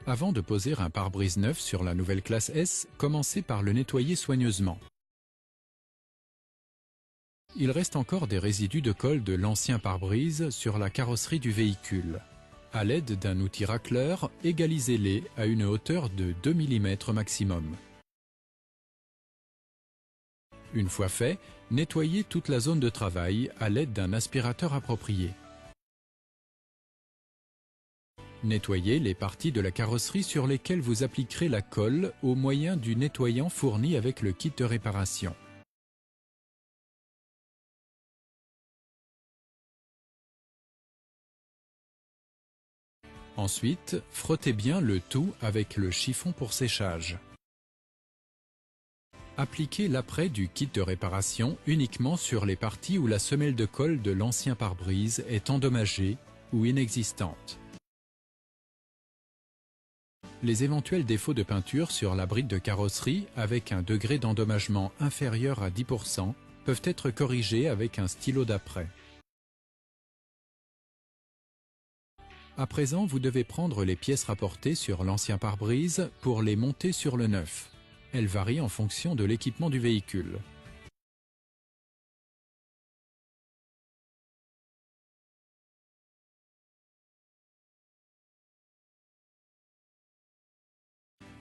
Avant de poser un pare-brise neuf sur la nouvelle classe S, commencez par le nettoyer soigneusement. Il reste encore des résidus de colle de l'ancien pare-brise sur la carrosserie du véhicule. À l'aide d'un outil racleur, égalisez-les à une hauteur de 2 mm maximum. Une fois fait, nettoyez toute la zone de travail à l'aide d'un aspirateur approprié. Nettoyez les parties de la carrosserie sur lesquelles vous appliquerez la colle au moyen du nettoyant fourni avec le kit de réparation. Ensuite, frottez bien le tout avec le chiffon pour séchage. Appliquez l'après du kit de réparation uniquement sur les parties où la semelle de colle de l'ancien pare-brise est endommagée ou inexistante. Les éventuels défauts de peinture sur la bride de carrosserie avec un degré d'endommagement inférieur à 10% peuvent être corrigés avec un stylo d'après. À présent, vous devez prendre les pièces rapportées sur l'ancien pare-brise pour les monter sur le neuf. Elles varient en fonction de l'équipement du véhicule.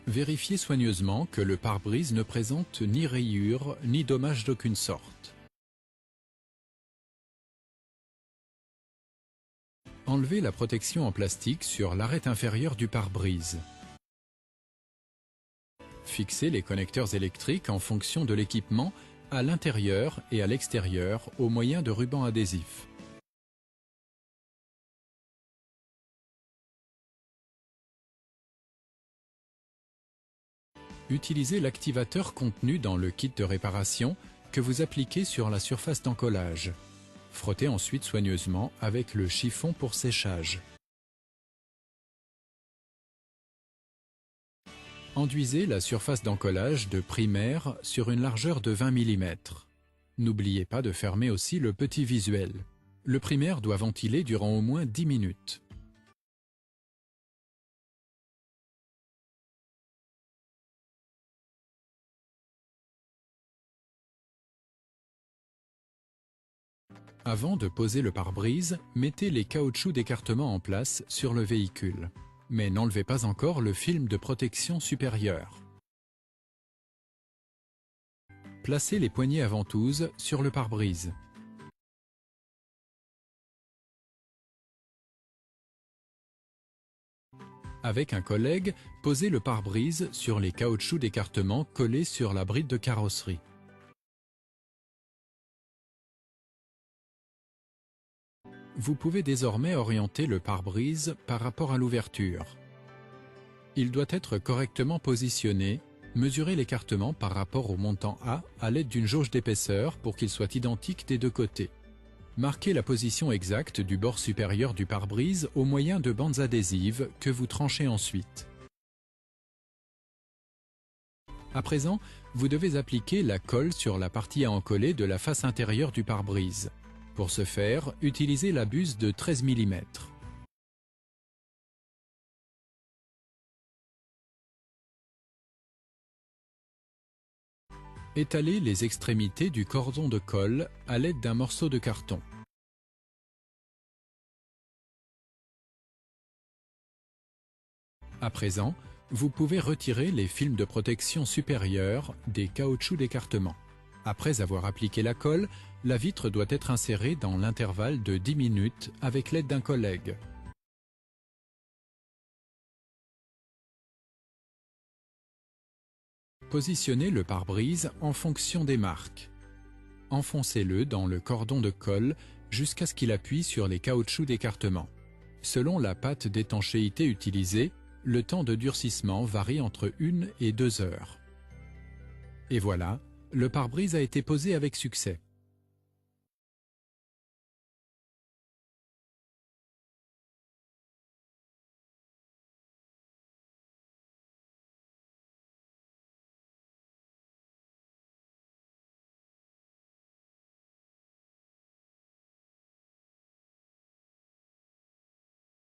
Vérifiez soigneusement que le pare-brise ne présente ni rayures ni dommages d'aucune sorte. Enlevez la protection en plastique sur l'arête inférieure du pare-brise. Fixez les connecteurs électriques en fonction de l'équipement à l'intérieur et à l'extérieur au moyen de rubans adhésifs. Utilisez l'activateur contenu dans le kit de réparation que vous appliquez sur la surface d'encollage. Frottez ensuite soigneusement avec le chiffon pour séchage. Enduisez la surface d'encollage de primaire sur une largeur de 20 mm. N'oubliez pas de fermer aussi le petit visuel. Le primaire doit ventiler durant au moins 10 minutes. Avant de poser le pare-brise, mettez les caoutchoucs d'écartement en place sur le véhicule. Mais n'enlevez pas encore le film de protection supérieur. Placez les poignées à ventouse sur le pare-brise. Avec un collègue, posez le pare-brise sur les caoutchoucs d'écartement collés sur la bride de carrosserie. Vous pouvez désormais orienter le pare-brise par rapport à l'ouverture. Il doit être correctement positionné, mesurez l'écartement par rapport au montant A à l'aide d'une jauge d'épaisseur pour qu'il soit identique des deux côtés. Marquez la position exacte du bord supérieur du pare-brise au moyen de bandes adhésives que vous tranchez ensuite. À présent, vous devez appliquer la colle sur la partie à encoller de la face intérieure du pare-brise. Pour ce faire, utilisez la buse de 13 mm. Étalez les extrémités du cordon de colle à l'aide d'un morceau de carton. À présent, vous pouvez retirer les films de protection supérieurs des caoutchoucs d'écartement. Après avoir appliqué la colle, la vitre doit être insérée dans l'intervalle de 10 minutes avec l'aide d'un collègue. Positionnez le pare-brise en fonction des marques. Enfoncez-le dans le cordon de colle jusqu'à ce qu'il appuie sur les caoutchoucs d'écartement. Selon la pâte d'étanchéité utilisée, le temps de durcissement varie entre 1 et 2 heures. Et voilà, le pare-brise a été posé avec succès.